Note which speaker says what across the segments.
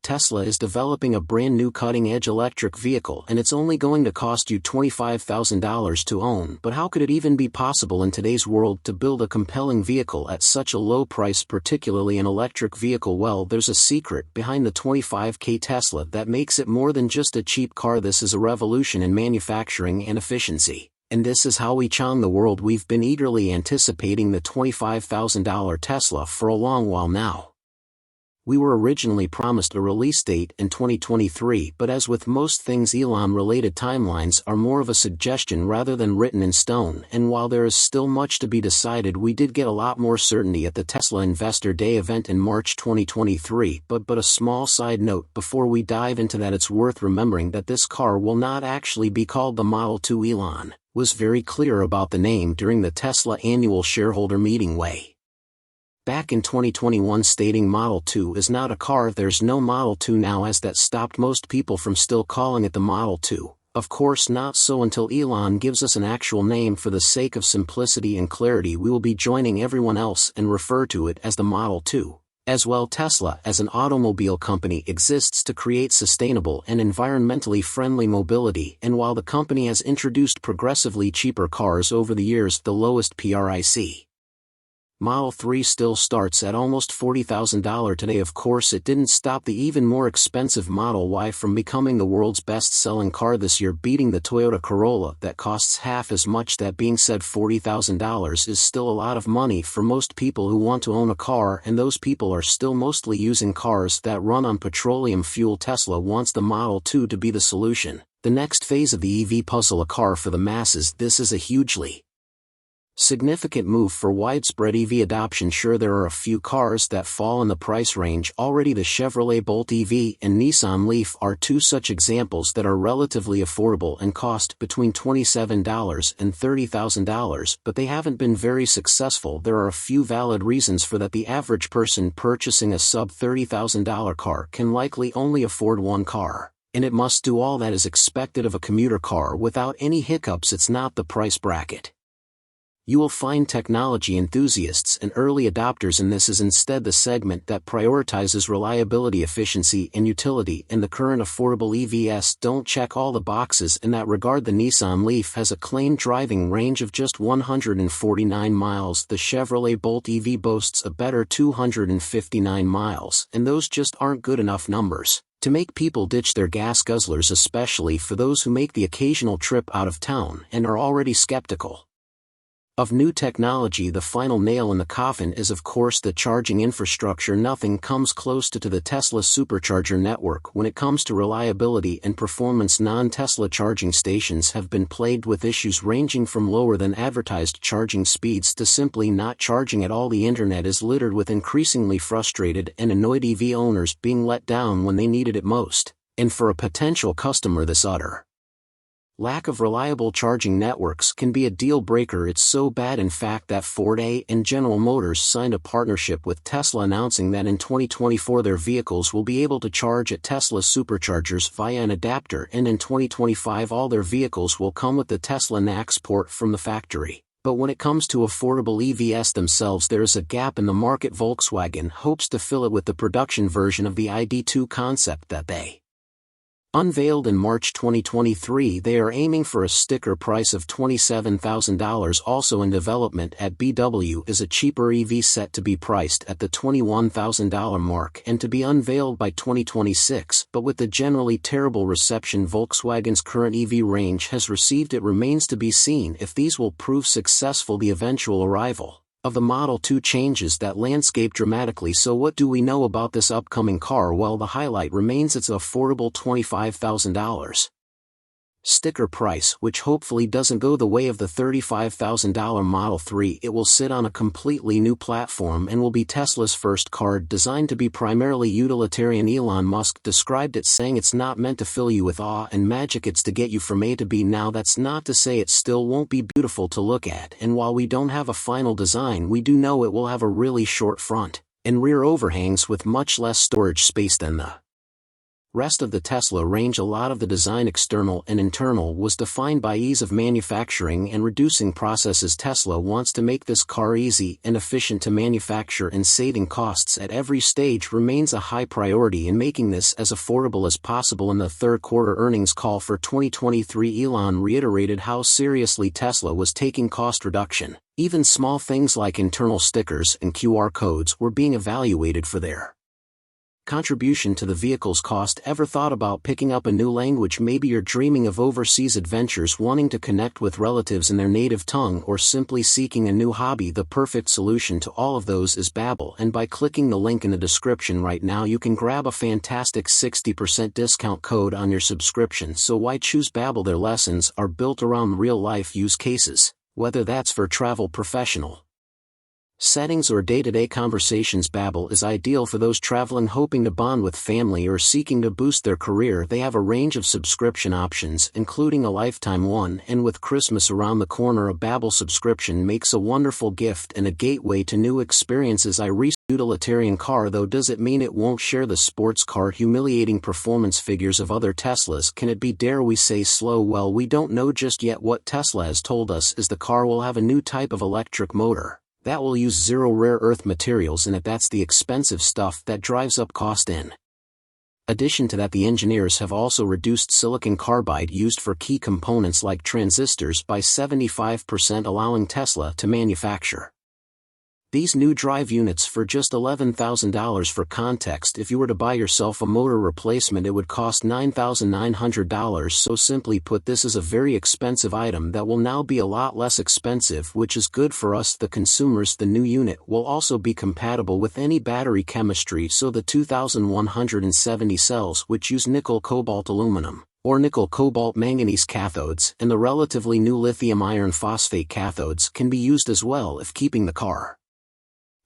Speaker 1: Tesla is developing a brand new cutting-edge electric vehicle and it's only going to cost you $25,000 to own. But how could it even be possible in today's world to build a compelling vehicle at such a low price, particularly an electric vehicle? Well, there's a secret behind the $25K Tesla that makes it more than just a cheap car. This is a revolution in manufacturing and efficiency. And this is how we charm the world. We've been eagerly anticipating the $25,000 Tesla for a long while now. We were originally promised a release date in 2023, but as with most things, Elon-related timelines are more of a suggestion rather than written in stone. And while there is still much to be decided, we did get a lot more certainty at the Tesla Investor Day event in March 2023. But a small side note before we dive into that: it's worth remembering that this car will not actually be called the Model 2. Elon was very clear about the name during the Tesla annual shareholder meeting back in 2021, stating Model 2 is not a car. There's no Model 2 now. Has that stopped most people from still calling it the Model 2? Of course not so, until Elon gives us an actual name. For the sake of simplicity and clarity, we will be joining everyone else and refer to it as the Model 2. As well, Tesla as an automobile company exists to create sustainable and environmentally friendly mobility, and while the company has introduced progressively cheaper cars over the years, the lowest price Model 3 still starts at almost $40,000 today. Of course, it didn't stop the even more expensive Model Y from becoming the world's best-selling car this year, beating the Toyota Corolla that costs half as much. That being said, $40,000 is still a lot of money for most people who want to own a car, and those people are still mostly using cars that run on petroleum fuel. Tesla wants the Model 2 to be the solution, the next phase of the EV puzzle, a car for the masses. This is a hugely significant move for widespread EV adoption. Sure, there are a few cars that fall in the price range already. The Chevrolet Bolt EV and Nissan Leaf are two such examples that are relatively affordable and cost between $27,000 and $30,000, but they haven't been very successful. There are a few valid reasons for that. The average person purchasing a sub-$30,000 car can likely only afford one car, and it must do all that is expected of a commuter car without any hiccups. It's not the price bracket. You will find technology enthusiasts and early adopters in this is instead the segment that prioritizes reliability, efficiency, and utility, and the current affordable EVs don't check all the boxes in that regard. The Nissan Leaf has a claimed driving range of just 149 miles. The Chevrolet Bolt EV boasts a better 259 miles, and those just aren't good enough numbers to make people ditch their gas guzzlers, especially for those who make the occasional trip out of town and are already skeptical of new technology. The final nail in the coffin is of course the charging infrastructure. Nothing comes close to the Tesla supercharger network when it comes to reliability and performance. Non-Tesla charging stations have been plagued with issues ranging from lower than advertised charging speeds to simply not charging at all. The internet is littered with increasingly frustrated and annoyed EV owners being let down when they needed it most, and for a potential customer, this utter lack of reliable charging networks can be a deal breaker. It's so bad in fact that Ford and General Motors signed a partnership with Tesla, announcing that in 2024 their vehicles will be able to charge at Tesla superchargers via an adapter, and in 2025 all their vehicles will come with the Tesla NACS port from the factory. But when it comes to affordable EVs themselves, there is a gap in the market. Volkswagen hopes to fill it with the production version of the ID.2 concept that they unveiled in March 2023. They are aiming for a sticker price of $27,000. Also in development at BW is a cheaper EV set to be priced at the $21,000 mark and to be unveiled by 2026. But with the generally terrible reception Volkswagen's current EV range has received, it remains to be seen if these will prove successful. The eventual arrival of the Model 2 changes that landscape dramatically. So what do we know about this upcoming car? Well, the highlight remains its affordable $25,000 sticker price, which hopefully doesn't go the way of the $35,000 Model 3. It will sit on a completely new platform and will be Tesla's first car designed to be primarily utilitarian. Elon Musk described it saying it's not meant to fill you with awe and magic, it's to get you from A to B. Now that's not to say it still won't be beautiful to look at, and while we don't have a final design, we do know it will have a really short front and rear overhangs with much less storage space than the Rest of the Tesla range. A lot of the design, external and internal, was defined by ease of manufacturing and reducing processes. Tesla wants to make this car easy and efficient to manufacture, and saving costs at every stage remains a high priority in making this as affordable as possible. In the third quarter earnings call for 2023, Elon reiterated how seriously Tesla was taking cost reduction. Even small things like internal stickers and QR codes were being evaluated for their contribution to the vehicle's cost. Ever thought about picking up a new language? Maybe you're dreaming of overseas adventures, wanting to connect with relatives in their native tongue, or simply seeking a new hobby. The perfect solution to all of those is Babbel, and by clicking the link in the description right now you can grab a fantastic 60% discount code on your subscription. So why choose Babbel? Their lessons are built around real-life use cases, whether that's for travel, professional settings, or day-to-day conversations. Babbel is ideal for those traveling, hoping to bond with family, or seeking to boost their career. They have a range of subscription options, including a lifetime one, and with Christmas around the corner, a Babbel subscription makes a wonderful gift and a gateway to new experiences. Utilitarian car, though, does it mean it won't share the sports car humiliating performance figures of other Teslas? Can it be, dare we say, slow? Well, we don't know just yet. What Tesla has told us is the car will have a new type of electric motor that will use zero rare earth materials in it. That's the expensive stuff that drives up cost. In addition to that, the engineers have also reduced silicon carbide used for key components like transistors by 75%, allowing Tesla to manufacture these new drive units for just $11,000. For context, if you were to buy yourself a motor replacement, it would cost $9,900. So simply put, this is a very expensive item that will now be a lot less expensive, which is good for us, the consumers. The new unit will also be compatible with any battery chemistry, so the 2170 cells, which use nickel cobalt aluminum or nickel cobalt manganese cathodes, and the relatively new lithium iron phosphate cathodes, can be used as well if keeping the car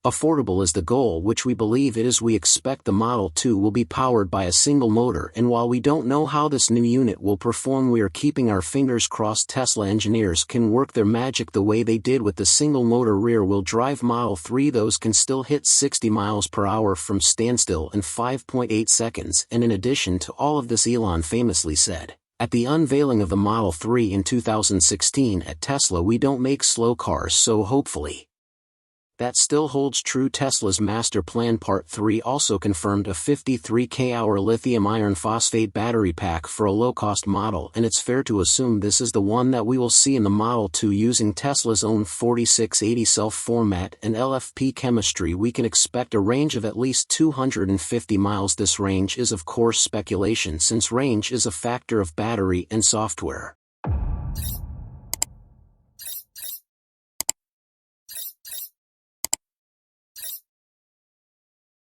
Speaker 1: affordable is the goal, which we believe it is. We expect the Model 2 will be powered by a single motor, and while we don't know how this new unit will perform, we are keeping our fingers crossed. Tesla engineers can work their magic the way they did with the single motor rear-wheel drive Model 3. Those can still hit 60 miles per hour from standstill in 5.8 seconds. And in addition to all of this, Elon famously said at the unveiling of the Model 3 in 2016, "At Tesla we don't make slow cars," so hopefully that still holds true. Tesla's Master Plan Part 3 also confirmed a 53 kWh lithium iron phosphate battery pack for a low-cost model, and it's fair to assume this is the one that we will see in the Model 2. Using Tesla's own 4680 cell format and LFP chemistry, we can expect a range of at least 250 miles. This range is of course speculation, since range is a factor of battery and software.